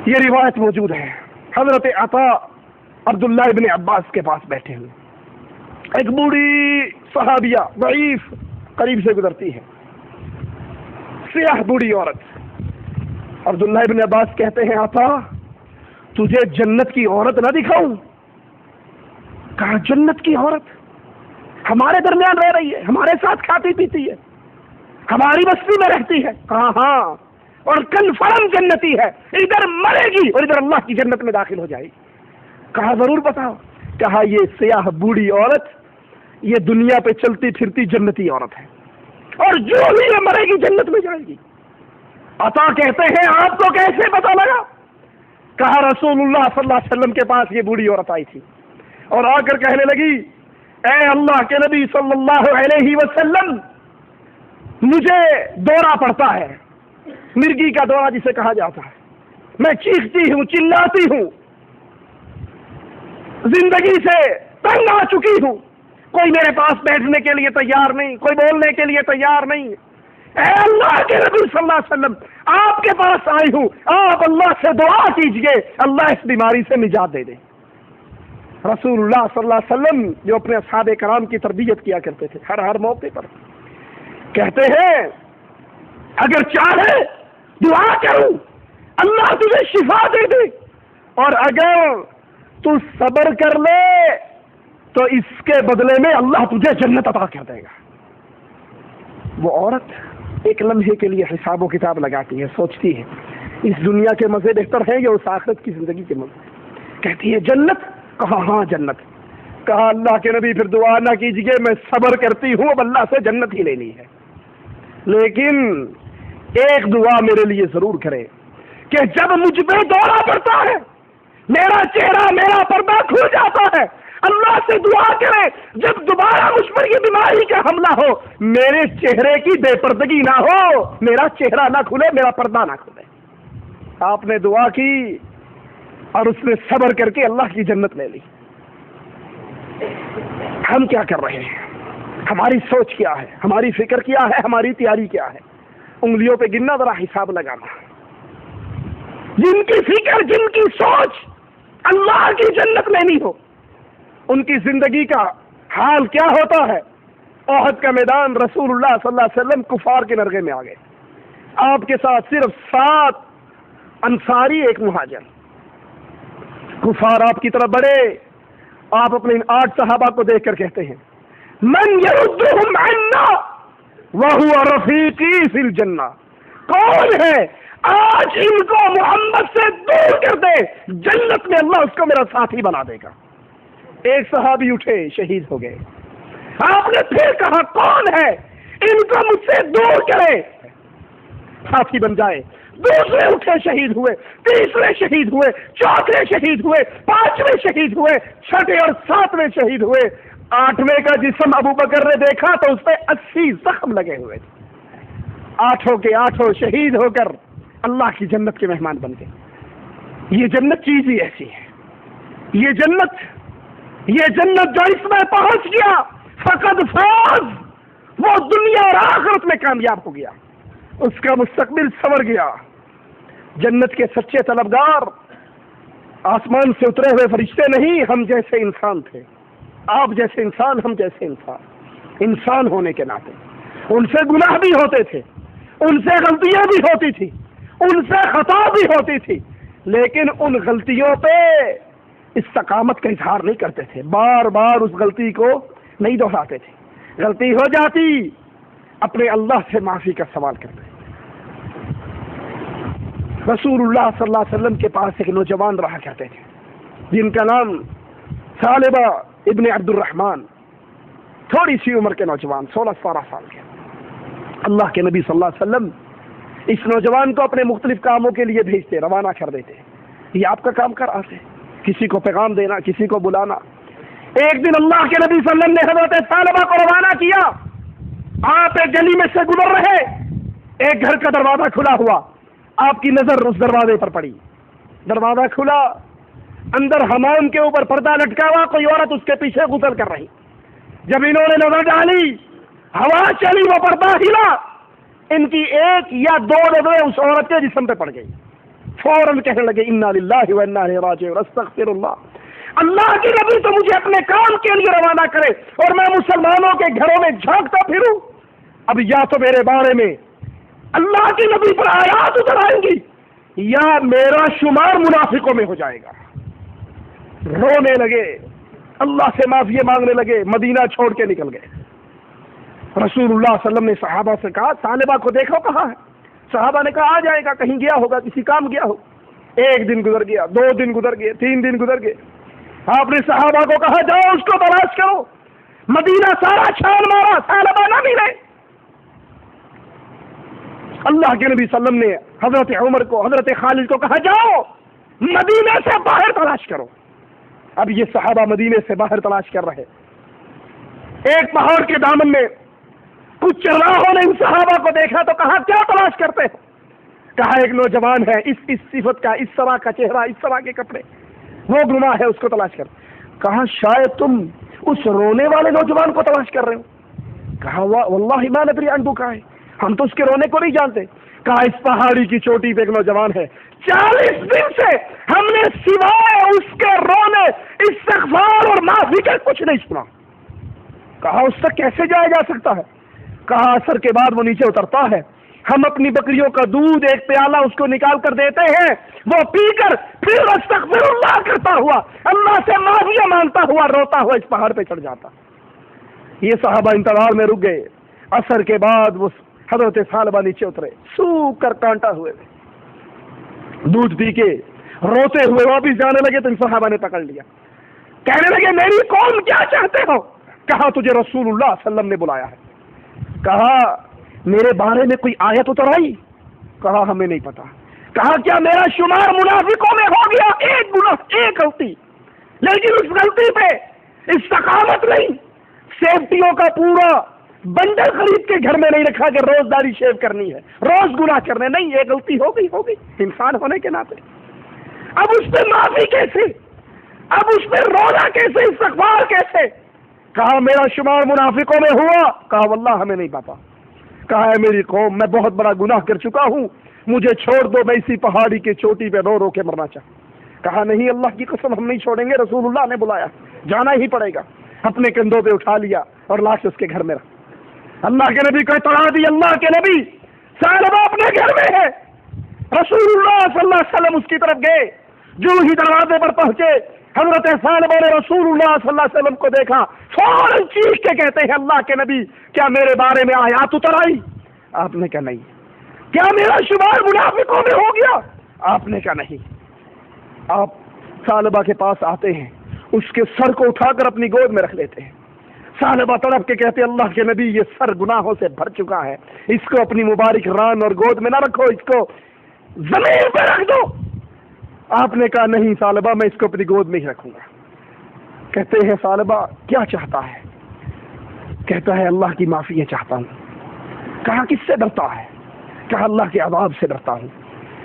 یہ روایت موجود ہے، حضرت عطا عبداللہ ابن عباس کے پاس بیٹھے ہوئے، ایک بوڑھی صحابیہ ضعیف قریب سے گزرتی ہے، سیاہ بوڑھی عورت۔ عبداللہ ابن عباس کہتے ہیں عطا تجھے جنت کی عورت نہ دکھاؤں؟ کہا جنت کی عورت ہمارے درمیان رہ رہی ہے، ہمارے ساتھ کھاتی پیتی ہے، ہماری بستی میں رہتی ہے؟ کہا ہاں، اور کنفرم جنتی ہے، ادھر مرے گی اور ادھر اللہ کی جنت میں داخل ہو جائے گی۔ کہا ضرور بتاؤ۔ کہا یہ سیاہ بوڑھی عورت یہ دنیا پہ چلتی پھرتی جنتی عورت ہے، اور جو بھی یہ مرے گی جنت میں جائے گی۔ عطا کہتے ہیں آپ کو کیسے پتا لگا؟ کہا رسول اللہ صلی اللہ علیہ وسلم کے پاس یہ بوڑھی عورت آئی تھی اور آ کر کہنے لگی اے اللہ کے نبی صلی اللہ علیہ وسلم، مجھے دورہ پڑتا ہے، مرگی کا دورہ جسے کہا جاتا ہے، میں چیختی ہوں، چلاتی ہوں، زندگی سے تنگ آ چکی ہوں، کوئی میرے پاس بیٹھنے کے لیے تیار نہیں، کوئی بولنے کے لیے تیار نہیں۔ اے اللہ کے نبی صلی اللہ علیہ وسلم، آپ کے پاس آئی ہوں، آپ اللہ سے دعا کیجئے اللہ اس بیماری سے نجات دے دے۔ رسول اللہ صلی اللہ علیہ وسلم جو اپنے اصحاب کرام کی تربیت کیا کرتے تھے، ہر موقع پر کہتے ہیں اگر چاہے دعا کروں اللہ تجھے شفا دے دے، اور اگر تو صبر کر لے تو اس کے بدلے میں اللہ تجھے جنت عطا کر دے گا۔ وہ عورت ایک لمحے کے لیے حساب و کتاب لگاتی ہے، سوچتی ہے اس دنیا کے مزے بہتر ہیں یا اس آخرت کی زندگی کے مزے؟ کہتی ہے جنت؟ کہا ہاں جنت۔ کہا اللہ کے نبی پھر دعا نہ کیجیے، میں صبر کرتی ہوں، اب اللہ سے جنت ہی لینی ہے، لیکن ایک دعا میرے لیے ضرور کرے کہ جب مجھ پہ دورہ پڑتا ہے، میرا چہرہ، میرا پردہ کھل جاتا ہے، اللہ سے دعا کرے جب دوبارہ مجھ پر یہ بیماری کا حملہ ہو میرے چہرے کی بے پردگی نہ ہو، میرا چہرہ نہ کھلے، میرا پردہ نہ کھلے۔ آپ نے دعا کی اور اس نے صبر کر کے اللہ کی جنت لے لی۔ ہم کیا کر رہے ہیں؟ ہماری سوچ کیا ہے، ہماری فکر کیا ہے، ہماری تیاری کیا ہے؟ انگلیوں پہ گننا، ذرا حساب لگانا۔ جن کی فکر، جن کی سوچ اللہ کی جنت لینی ہو، ان کی زندگی کا حال کیا ہوتا ہے؟ احد کا میدان، رسول اللہ صلی اللہ علیہ وسلم کفار کے نرغے میں آ گئے، آپ کے ساتھ صرف 7 انصاری، 1 مہاجر۔ کفار آپ کی طرف بڑھے، آپ اپنے 8 صحابہ کو دیکھ کر کہتے ہیں من یردہم عنا وہو رفیقی فی الجنہ، کون ہے آج ان کو محمد سے دور کر دے، جنت میں اللہ اس کو میرا ساتھی بنا دے گا۔ ایک صحابی اٹھے، شہید ہو گئے۔ آپ نے پھر کہا کون ہے ان کو مجھ سے دور کرے، ساتھی بن جائے۔ دوسرے اٹھے، شہید ہوئے، تیسرے شہید ہوئے، چوتھے شہید ہوئے، 5ویں شہید ہوئے، 6 اور 7ویں شہید ہوئے۔ 8ویں کا جسم ابو بکر نے دیکھا تو اس پہ 80 زخم لگے ہوئے تھے۔ 8 کے 8 شہید ہو کر اللہ کی جنت کے مہمان بن گئے۔ یہ جنت چیز ہی ایسی ہے، یہ جنت جو اس میں پہنچ گیا فقد فاز، وہ دنیا اور آخرت میں کامیاب ہو گیا، اس کا مستقبل سنور گیا۔ جنت کے سچے طلبگار آسمان سے اترے ہوئے فرشتے نہیں، ہم جیسے انسان تھے، آپ جیسے انسان، ہم جیسے انسان ہونے کے ناطے ان سے گناہ بھی ہوتے تھے، ان سے غلطیاں بھی ہوتی تھی، ان سے خطا بھی ہوتی تھی، لیکن ان غلطیوں پہ استقامت کا اظہار نہیں کرتے تھے، بار بار اس غلطی کو نہیں دہراتے تھے۔ غلطی ہو جاتی، اپنے اللہ سے معافی کا سوال کرتے۔ رسول اللہ صلی اللہ علیہ وسلم کے پاس ایک نوجوان رہا کرتے تھے جن کا نام ثعلبہ ابن عبد الرحمن، تھوڑی سی عمر کے نوجوان، 16-17 سال کے۔ اللہ کے نبی صلی اللہ علیہ وسلم اس نوجوان کو اپنے مختلف کاموں کے لیے بھیجتے، روانہ کر دیتے، یہ آپ کا کام کر آتے، کسی کو پیغام دینا، کسی کو بلانا۔ ایک دن اللہ کے نبی صلی اللہ علیہ وسلم نے حضرت ثعلبہ کو روانہ کیا، آپ ایک گلی میں سے گزر رہے، ایک گھر کا دروازہ کھلا ہوا، آپ کی نظر اس دروازے پر پڑی، دروازہ کھلا، اندر حمام کے اوپر پردہ لٹکا ہوا، کوئی عورت اس کے پیچھے غسل کر رہی۔ جب انہوں نے نظر ڈالی، ہوا چلی، وہ پردہ ہلا، ان کی 1 یا 2 نظریں اس عورت کے جسم پہ پڑ گئی۔ فوراً کہنے لگے انا للہ و انا الیہ راجعون، استغفر اللہ، اللہ کے نبی تو مجھے اپنے کام کے لیے روانہ کرے اور میں مسلمانوں کے گھروں میں جھانکتا پھروں، اب یا تو میرے بارے میں اللہ کے نبی پر آیات اتر آئیں گی یا میرا شمار منافقوں میں ہو جائے گا۔ رونے لگے، اللہ سے معافی مانگنے لگے، مدینہ چھوڑ کے نکل گئے۔ رسول اللہ صلی اللہ علیہ وسلم نے صحابہ سے کہا ثعلبہ کو دیکھو کہاں ہے؟ صحابہ نے کہا آ جائے گا، کہیں گیا ہوگا، کسی کام گیا ہو۔ 1 دن گزر گیا، 2 دن گزر گئے، 3 دن گزر گئے۔ آپ نے صحابہ کو کہا جاؤ اس کو تلاش کرو، مدینہ سارا چھان مارا، ثعلبہ نہ ملے۔ اللہ کے نبی صلی اللہ علیہ وسلم نے حضرت عمر کو، حضرت خالد کو کہا جاؤ مدینہ سے باہر تلاش کرو۔ اب یہ صحابہ مدینے سے باہر تلاش کر رہے، ایک پہاڑ کے دامن میں کچھ چراغوں نے ان صحابہ کو دیکھا تو کہا کیا تلاش کرتے ہو؟ کہا ایک نوجوان ہے، اس صفت کا، اس طرح کا چہرہ، اس طرح کے کپڑے، وہ گناہ ہے، اس کو تلاش کر۔ کہا شاید تم اس رونے والے نوجوان کو تلاش کر رہے ہو؟ کہا واللہ ما ندری عنہ کا ہے، ہم تو اس کے رونے کو نہیں جانتے۔ کہا اس پہاڑی کی چوٹی پہ ایک نوجوان ہے، 40 دن سے ہم نے سوائے اس کے رونے، استغفار اور معافی کا کچھ نہیں سنا۔ کہا اس تک کیسے جایا جا سکتا ہے؟ کہا اثر کے بعد وہ نیچے اترتا ہے، ہم اپنی بکریوں کا دودھ 1 پیالہ اس کو نکال کر دیتے ہیں، وہ پی کر پھر استغفر اللہ کرتا ہوا، اللہ سے معافی مانگتا ہوا، روتا ہوا اس پہاڑ پہ چڑھ جاتا۔ یہ صحابہ انتظار میں رک گئے۔ اثر کے بعد وہ حضرت ثعلبہ نیچے اترے، سوکھ کر کانٹا ہوئے، دودھ پی کے روتے ہوئے واپس جانے لگے تو ان صحابہ نے پکڑ لیا، کہنے لگے میری قوم کیا چاہتے ہو؟ کہا تجھے رسول اللہ صلی اللہ علیہ وسلم نے بلایا ہے۔ کہا میرے بارے میں کوئی آیت اتر آئی؟ کہا ہمیں نہیں پتا۔ کہا کیا میرا شمار منافقوں میں ہو گیا؟ 1 گناہ، 1 غلطی، لیکن اس غلطی پہ استقامت نہیں، سیفٹیوں کا پورا بنڈل خرید کے گھر میں نہیں رکھا کہ روز داڑھی شیو کرنی ہے، روز گناہ کرنے نہیں، یہ غلطی ہو گئی انسان ہونے کے ناطے۔ اب اس پہ معافی کیسے؟ اب اس پہ رونا کیسے؟ استغفار کیسے؟ کہا میرا شمار منافقوں میں ہوا؟ کہا واللہ ہمیں نہیں پتا۔ کہا ہے میری قوم میں بہت بڑا گناہ کر چکا ہوں، مجھے چھوڑ دو، میں اسی پہاڑی کے چوٹی پہ رو رو کے مرنا چاہتا۔ کہا نہیں اللہ کی قسم ہم نہیں چھوڑیں گے، رسول اللہ نے بلایا، جانا ہی پڑے گا۔ اپنے کندھوں پہ اٹھا لیا اور لاش اس کے گھر میں رکھ۔ اللہ کے نبی کو اطلاع دی، اللہ کے نبی ثعلبہ اپنے گھر میں ہے۔ رسول اللہ صلی اللہ علیہ وسلم اس کی طرف گئے، جو ہی دروازے پر پہنچے حضرت ثعلبہ نے رسول اللہ صلی اللہ علیہ وسلم کو دیکھا، فوراً چیخ کے کہتے ہیں اللہ کے نبی کیا میرے بارے میں آیات اتر آئی؟ آپ نے کہا نہیں۔ کیا میرا شمار منافقوں میں ہو گیا؟ آپ نے کہا نہیں۔ آپ ثعلبہ کے پاس آتے ہیں، اس کے سر کو اٹھا کر اپنی گود میں رکھ لیتے ہیں۔ ثعلبہ تڑپ کے کہتے اللہ کے نبی یہ سر گناہوں سے بھر چکا ہے، اس کو اپنی مبارک ران اور گود میں نہ رکھو، اس کو زمین پہ رکھ دو۔ آپ نے کہا نہیں ثعلبہ میں اس کو اپنی گود میں ہی رکھوں گا۔ کہتے ہیں ثعلبہ کیا چاہتا ہے؟ کہتا ہے اللہ کی معافی چاہتا ہوں۔ کہا کس سے ڈرتا ہے؟ کہا اللہ کے عذاب سے ڈرتا ہوں۔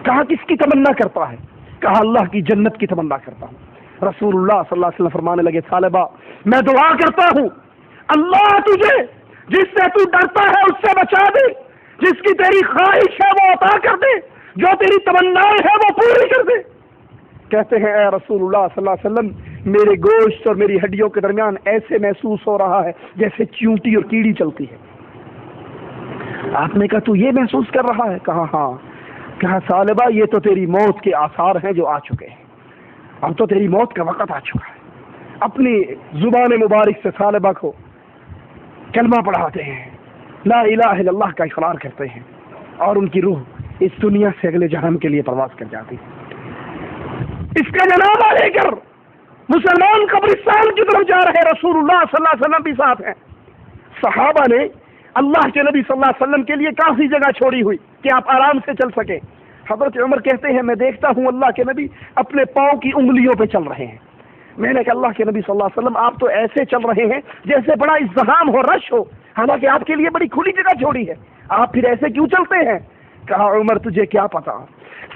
کہا کس کی تمنا کرتا ہے؟ کہا اللہ کی جنت کی تمنا کرتا ہوں۔ رسول اللہ صلی اللہ علیہ وسلم فرمانے لگے ثعلبہ میں دعا کرتا ہوں اللہ تجھے جس سے تو ڈرتا ہے اس سے بچا دے، جس کی تیری خواہش ہے وہ عطا کر دے، جو تیری تمنائیں ہیں وہ پوری کر دے۔ کہتے ہیں اے رسول اللہ صلی اللہ علیہ وسلم میرے گوشت اور میری ہڈیوں کے درمیان ایسے محسوس ہو رہا ہے جیسے چیونٹی اور کیڑی چلتی ہے۔ آپ نے کہا تو یہ محسوس کر رہا ہے؟ کہا ہاں۔ کہا ثعلبہ یہ تو تیری موت کے آثار ہیں جو آ چکے ہیں، اب تو تیری موت کا وقت آ چکا ہے۔ اپنی زبان مبارک سے ثعلبہ کو کلمہ پڑھاتے ہیں، لا الہ الا اللہ کا اقرار کرتے ہیں، اور ان کی روح اس دنیا سے اگلے جہنم کے لیے پرواز کر جاتی ہے۔ اس کا جنازہ لے کر مسلمان قبرستان کی طرف جا رہے رسول اللہ صلی اللہ علیہ وسلم بھی ساتھ ہیں۔ صحابہ نے اللہ کے نبی صلی اللہ علیہ وسلم کے لیے کافی جگہ چھوڑی ہوئی کہ آپ آرام سے چل سکیں۔ حضرت عمر کہتے ہیں میں دیکھتا ہوں اللہ کے نبی اپنے پاؤں کی انگلیوں پہ چل رہے ہیں۔ میں نے کہا اللہ کے نبی صلی اللہ علیہ وسلم آپ تو ایسے چل رہے ہیں جیسے بڑا ازدحام ہو، رش ہو، حالانکہ آپ کے لیے بڑی کھلی جگہ چھوڑی ہے، آپ پھر ایسے کیوں چلتے ہیں؟ کہا عمر تجھے کیا پتا،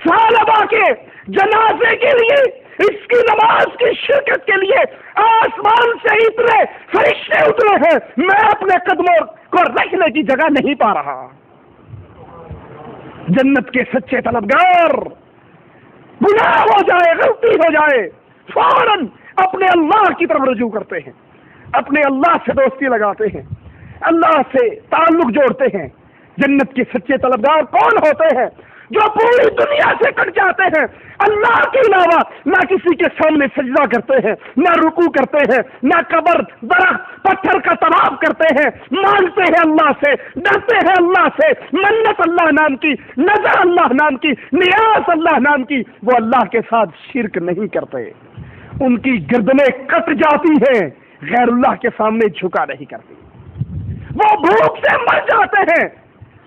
ثعلبہ کے جنازے کے لیے، اس کی نماز کی شرکت کے لیے آسمان سے اتنے فرشتے اترے ہیں، میں اپنے قدموں کو رکھنے کی جگہ نہیں پا رہا۔ جنت کے سچے طلبگار گناہ ہو جائے، غلطی ہو جائے، فوراً اپنے اللہ کی طرف رجوع کرتے ہیں، اپنے اللہ سے دوستی لگاتے ہیں، اللہ سے تعلق جوڑتے ہیں۔ جنت کے سچے طلبگار کون ہوتے ہیں؟ جو پوری دنیا سے کٹ جاتے ہیں، اللہ کے علاوہ نہ کسی کے سامنے سجدہ کرتے ہیں، نہ رکوع کرتے ہیں، نہ قبر، درخت، پتھر کا طواف کرتے ہیں، مانگتے ہیں اللہ سے، ڈرتے ہیں اللہ سے، منت اللہ نام کی، نظر اللہ نام کی، نیاز اللہ نام کی، وہ اللہ کے ساتھ شرک نہیں کرتے۔ ان کی گردنیں کٹ جاتی ہیں، غیر اللہ کے سامنے جھکا نہیں کرتی، وہ بھوک سے مر جاتے ہیں،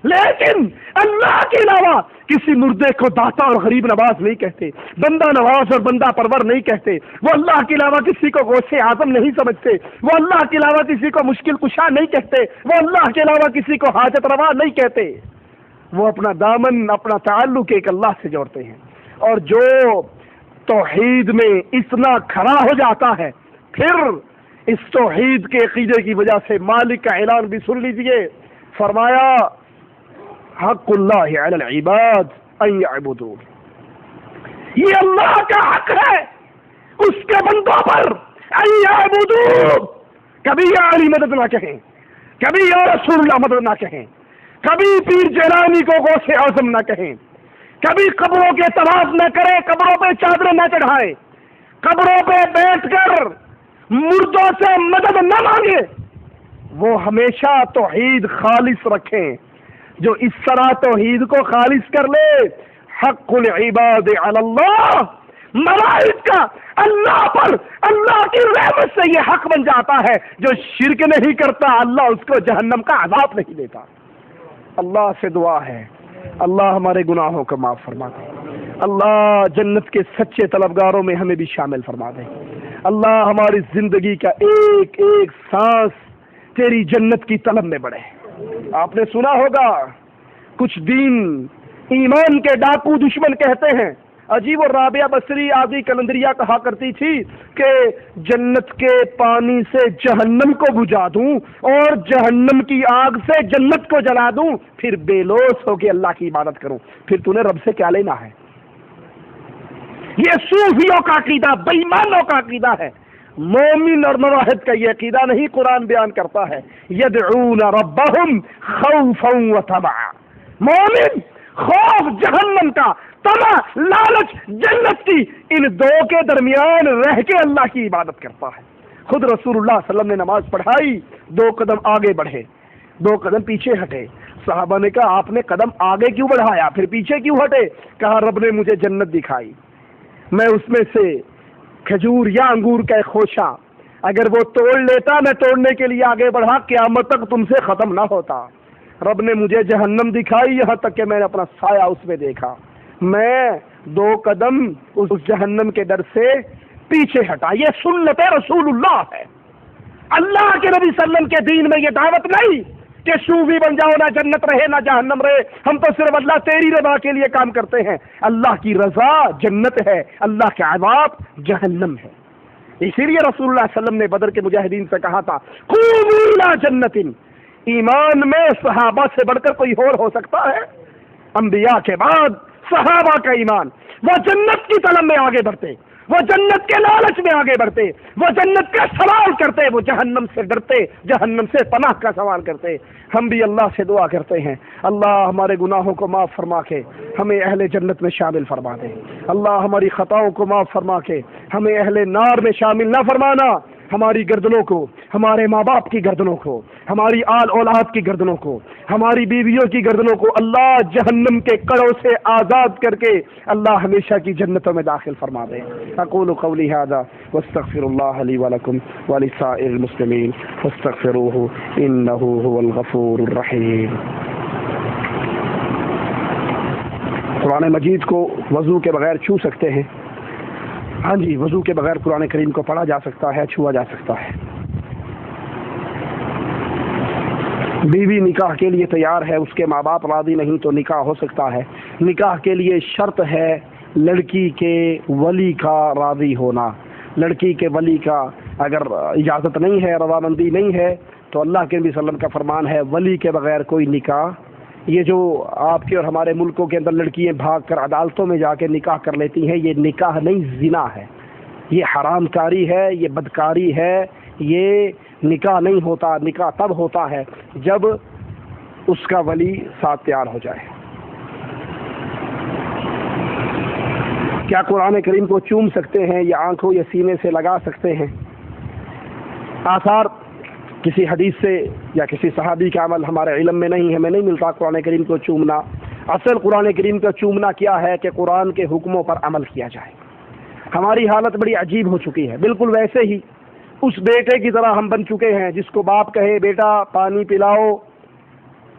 لیکن اللہ کے علاوہ کسی مردے کو داتا اور غریب نواز نہیں کہتے، بندہ نواز اور بندہ پرور نہیں کہتے، وہ اللہ کے علاوہ کسی کو غوث اعظم نہیں سمجھتے، وہ اللہ کے علاوہ کسی کو مشکل کشا نہیں کہتے، وہ اللہ کے علاوہ کسی کو حاجت روا نہیں کہتے، وہ اپنا دامن، اپنا تعلق ایک اللہ سے جوڑتے ہیں۔ اور جو توحید میں اتنا کھڑا ہو جاتا ہے، پھر اس توحید کے عقیدے کی وجہ سے مالک کا اعلان بھی سن لیجئے، فرمایا حق اللہ علی العباد ان یعبدوہ، یہ اللہ کا حق ہے اس کے بندوں پر، ان یعبدوہ، کبھی یا علی مدد نہ کہیں، کبھی یا رسول اللہ مدد نہ کہیں، کبھی پیر جیلانی کو غوث اعظم نہ کہیں، کبھی قبروں کے طواف نہ کریں، قبروں پہ چادریں نہ چڑھائیں، قبروں پہ بیٹھ کر مردوں سے مدد نہ مانگے، وہ ہمیشہ توحید خالص رکھیں۔ جو اس طرح توحید کو خالص کر لے، حق العباد علی اللہ، ملائک کا اللہ پر، اللہ کی رحمت سے یہ حق بن جاتا ہے۔ جو شرک نہیں کرتا اللہ اس کو جہنم کا عذاب نہیں دیتا۔ اللہ سے دعا ہے اللہ ہمارے گناہوں کو معاف فرما دے، اللہ جنت کے سچے طلبگاروں میں ہمیں بھی شامل فرما دے، اللہ ہماری زندگی کا ایک ایک سانس تیری جنت کی طلب میں بڑھے۔ آپ نے سنا ہوگا کچھ دین ایمان کے ڈاکو دشمن کہتے ہیں عجیب اور رابعہ بصری آدھی کلندریہ کہا کرتی تھی کہ جنت کے پانی سے جہنم کو بجھا دوں اور جہنم کی آگ سے جنت کو جلا دوں، پھر بے لوث ہو کے اللہ کی عبادت کروں، پھر تو نے رب سے کیا لینا ہے؟ یہ صوفیوں کا عقیدہ، بے ایمانوں کا عقیدہ ہے۔ مومن اور موحد کا یہ عقیدہ نہیں، قرآن بیان کرتا ہے یدعون ربہم خوفا وطمعا۔ مومن خوف جہنم کا، طمع لالچ جنت کی، ان دو کے درمیان رہ کے اللہ کی عبادت کرتا ہے۔ خود رسول اللہ صلی اللہ علیہ وسلم نے نماز پڑھائی، 2 قدم آگے بڑھے، 2 قدم پیچھے ہٹے۔ صحابہ نے کہا آپ نے قدم آگے کیوں بڑھایا، پھر پیچھے کیوں ہٹے؟ کہا رب نے مجھے جنت دکھائی، میں اس میں سے کھجور یا انگور کا ایک خوشہ اگر وہ توڑ لیتا، میں توڑنے کے لیے آگے بڑھا، قیامت تک تم سے ختم نہ ہوتا۔ رب نے مجھے جہنم دکھائی، یہاں تک کہ میں نے اپنا سایہ اس میں دیکھا، میں 2 قدم اس جہنم کے ڈر سے پیچھے ہٹا۔ یہ سنت رسول اللہ ہے، اللہ کے نبی صلی اللہ علیہ وسلم کے دین میں یہ دعوت نہیں کہ صوفی بن جاؤ، نہ جنت رہے نہ جہنم رہے، ہم تو صرف اللہ تیری رضا کے لیے کام کرتے ہیں۔ اللہ کی رضا جنت ہے، اللہ کے عذاب جہنم ہے۔ اسی لیے رسول اللہ صلی اللہ علیہ وسلم نے بدر کے مجاہدین سے کہا تھا قوموا الی جنت۔ ایمان میں صحابہ سے بڑھ کر کوئی اور ہو سکتا ہے؟ انبیاء کے بعد صحابہ کا ایمان، وہ جنت کی طلب میں آگے بڑھتے، وہ جنت کے لالچ میں آگے بڑھتے، وہ جنت کا سوال کرتے، وہ جہنم سے ڈرتے، جہنم سے پناہ کا سوال کرتے۔ ہم بھی اللہ سے دعا کرتے ہیں اللہ ہمارے گناہوں کو معاف فرما کے ہمیں اہل جنت میں شامل فرما دے۔ اللہ ہماری خطاؤں کو معاف فرما کے ہمیں اہل نار میں شامل نہ فرمانا۔ ہماری گردنوں کو، ہمارے ماں باپ کی گردنوں کو، ہماری آل اولاد کی گردنوں کو، ہماری بیویوں کی گردنوں کو اللہ جہنم کے کڑوں سے آزاد کر کے اللہ ہمیشہ کی جنتوں میں داخل فرما دے۔ اقول قولی ھذا واستغفر اللہ لی ولکم ولسائر المسلمین فاستغفروہ انہ ھو الغفور الرحیم۔ قرآن مجید کو وضو کے بغیر چھو سکتے ہیں؟ ہاں جی، وضو کے بغیر قرآن کریم کو پڑھا جا سکتا ہے، چھوا جا سکتا ہے۔ بیوی نکاح کے لیے تیار ہے، اس کے ماں باپ راضی نہیں تو نکاح ہو سکتا ہے۔ نکاح کے لیے شرط ہے لڑکی کے ولی کا راضی ہونا۔ لڑکی کے ولی کا اگر اجازت نہیں ہے، رضامندی نہیں ہے، تو اللہ کے نبی صلی اللہ علیہ وسلم کا فرمان ہے ولی کے بغیر کوئی نکاح۔ یہ جو آپ کے اور ہمارے ملکوں کے اندر لڑکیاں بھاگ کر عدالتوں میں جا کے نکاح کر لیتی ہیں، یہ نکاح نہیں، زنا ہے، یہ حرام کاری ہے، یہ بدکاری ہے، یہ نکاح نہیں ہوتا۔ نکاح تب ہوتا ہے جب اس کا ولی ساتھ تیار ہو جائے۔ کیا قرآن کریم کو چوم سکتے ہیں یا آنکھوں یا سینے سے لگا سکتے ہیں؟ آثار کسی حدیث سے یا کسی صحابی کا عمل ہمارے علم میں نہیں، ہمیں نہیں ملتا قرآن کریم کو چومنا۔ اصل قرآن کریم کا چومنا کیا ہے کہ قرآن کے حکموں پر عمل کیا جائے۔ ہماری حالت بڑی عجیب ہو چکی ہے، بالکل ویسے ہی اس بیٹے کی طرح ہم بن چکے ہیں جس کو باپ کہے بیٹا پانی پلاؤ،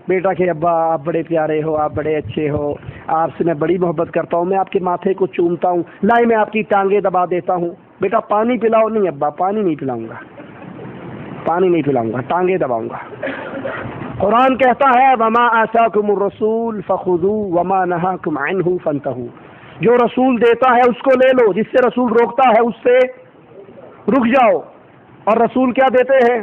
بیٹا کہ ابا آپ بڑے پیارے ہو، آپ بڑے اچھے ہو، آپ سے میں بڑی محبت کرتا ہوں، میں آپ کے ماتھے کو چومتا ہوں، لائے میں آپ کی ٹانگیں دبا دیتا ہوں، بیٹا پانی پلاؤ۔ نہیں ابا پانی نہیں پلاؤں گا، پانی نہیں پلاؤں گا، ٹانگیں دباؤں گا۔ قرآن کہتا ہے وما آتاکم الرسول فخذوہ وما نہاکم عنہ فانتہوا، جو رسول دیتا ہے اس کو لے لو، جس سے رسول روکتا ہے اس سے رک جاؤ۔ اور رسول کیا دیتے ہیں؟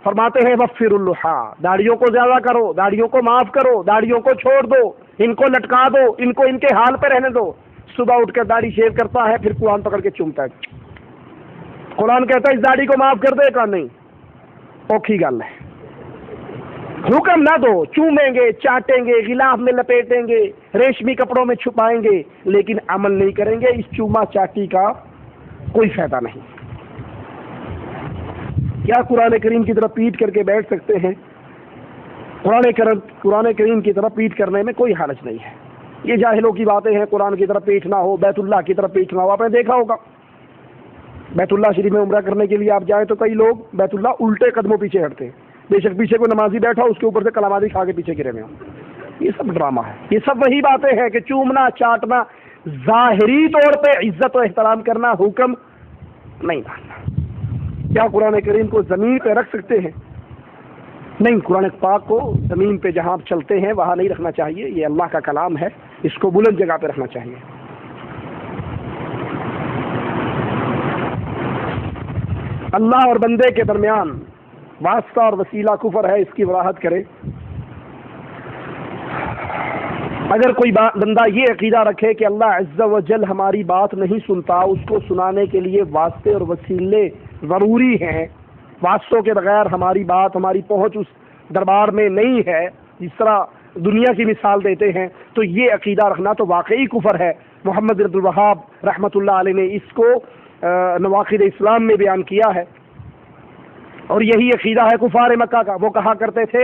فرماتے ہیں وفر اللحا، داڑھیوں کو زیادہ کرو، داڑھیوں کو معاف کرو، داڑھیوں کو چھوڑ دو، ان کو لٹکا دو، ان کو ان کے حال پہ رہنے دو۔ صبح اٹھ کر داڑھی شیو کرتا ہے، پھر قرآن پکڑ کے چومتا ہے۔ قرآن کہتا ہے اس داڑھی کو معاف کر دے گا؟ نہیں، اوکھی گل ہے۔ حکم نہ دو، چومیں گے، چاٹیں گے، غلاف میں لپیٹیں گے، ریشمی کپڑوں میں چھپائیں گے، لیکن عمل نہیں کریں گے، اس چوما چاٹی کا کوئی فائدہ نہیں۔ کیا قرآن کریم کی طرف پیٹ کر کے بیٹھ سکتے ہیں؟ قرآن کریم کی طرف پیٹ کرنے میں کوئی حرج نہیں ہے۔ یہ جاہلوں کی باتیں ہیں، قرآن کی طرف پیٹ نہ ہو، بیت اللہ کی طرف پیٹ نہ ہو۔ آپ نے دیکھا ہوگا بیت اللہ شریف میں عمرہ کرنے کے لیے آپ جائیں تو کئی لوگ بیت اللہ الٹے قدموں پیچھے ہٹتے ہیں، بے شک پیچھے کوئی نمازی بیٹھا اس کے اوپر سے کلامازی کھا کے پیچھے گرے ہوئے ہوں۔ یہ سب ڈرامہ ہے، یہ سب وہی باتیں ہیں کہ چومنا چاٹنا ظاہری طور پہ عزت و احترام کرنا، حکم نہیں ماننا۔ کیا قرآن کریم کو زمین پہ رکھ سکتے ہیں؟ نہیں، قرآن پاک کو زمین پہ جہاں چلتے ہیں وہاں نہیں رکھنا چاہیے، یہ اللہ کا کلام ہے، اس کو بلند جگہ پہ رکھنا چاہیے۔ اللہ اور بندے کے درمیان واسطہ اور وسیلہ کفر ہے، اس کی وضاحت کرے۔ اگر کوئی بندہ یہ عقیدہ رکھے کہ اللہ عز و جل ہماری بات نہیں سنتا، اس کو سنانے کے لیے واسطے اور وسیلے ضروری ہیں، واسطوں کے بغیر ہماری بات، ہماری پہنچ اس دربار میں نہیں ہے، جس طرح دنیا کی مثال دیتے ہیں، تو یہ عقیدہ رکھنا تو واقعی کفر ہے۔ محمد بن عبد الوہاب رحمۃ اللہ علیہ نے اس کو نواقض اسلام میں بیان کیا ہے، اور یہی عقیدہ ہے کفار مکہ کا۔ وہ کہا کرتے تھے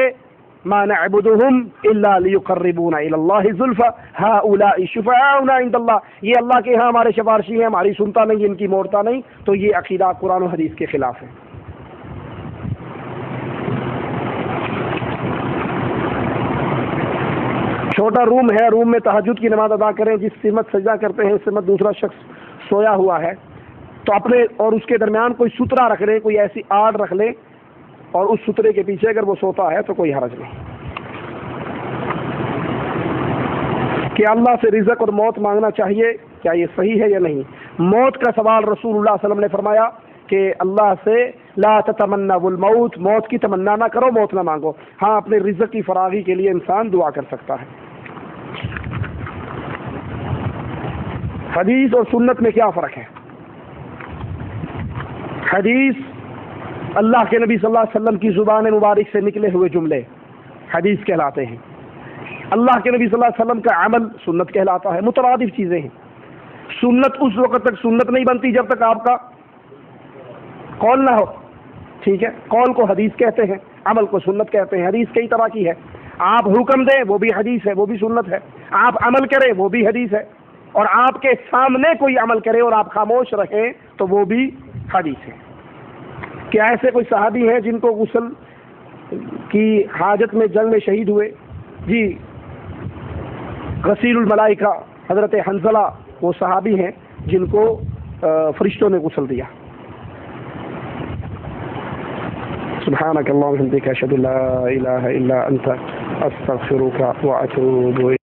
ما نعبدهم الا ليقربونا الى الله زلفى هؤلاء شفعاؤنا عند الله، یہ اللہ کے ہاں ہمارے سفارشی ہیں، ہماری سنتا نہیں، ان کی موڑتا نہیں۔ تو یہ عقیدہ قرآن و حدیث کے خلاف ہے۔ چھوٹا روم ہے، روم میں تہجد کی نماز ادا کریں، جس سمت سجدہ کرتے ہیں اس سمت دوسرا شخص سویا ہوا ہے، تو اپنے اور اس کے درمیان کوئی سترا رکھ لیں، کوئی ایسی آڑ رکھ لیں، اور اس سترے کے پیچھے اگر وہ سوتا ہے تو کوئی حرج نہیں۔ کہ اللہ سے رزق اور موت مانگنا چاہیے، کیا یہ صحیح ہے یا نہیں؟ موت کا سوال رسول اللہ صلی اللہ علیہ وسلم نے فرمایا کہ اللہ سے لا تتمنوا الموت، موت کی تمنا نہ کرو، موت نہ مانگو۔ ہاں، اپنے رزق کی فراغی کے لیے انسان دعا کر سکتا ہے۔ حدیث اور سنت میں کیا فرق ہے؟ حدیث اللہ کے نبی صلی اللہ علیہ وسلم کی زبان مبارک سے نکلے ہوئے جملے حدیث کہلاتے ہیں، اللہ کے نبی صلی اللہ علیہ وسلم کا عمل سنت کہلاتا ہے۔ مترادف چیزیں ہیں۔ سنت اس وقت تک سنت نہیں بنتی جب تک آپ کا قول نہ ہو، ٹھیک ہے؟ قول کو حدیث کہتے ہیں، عمل کو سنت کہتے ہیں۔ حدیث کئی طرح کی ہے، آپ حکم دیں وہ بھی حدیث ہے، وہ بھی سنت ہے، آپ عمل کریں وہ بھی حدیث ہے، اور آپ کے سامنے کوئی عمل کرے اور آپ خاموش رہیں تو وہ بھی حدیث ہے۔ کیا ایسے کوئی صحابی ہیں جن کو غسل کی حاجت میں جنگ میں شہید ہوئے؟ جی، غسیل الملائکہ حضرت حنظلہ وہ صحابی ہیں جن کو فرشتوں نے غسل دیا۔ سبحانک اللہم و بحمدک اشہد ان لا الہ الا انت استغفرک واتوب الیک۔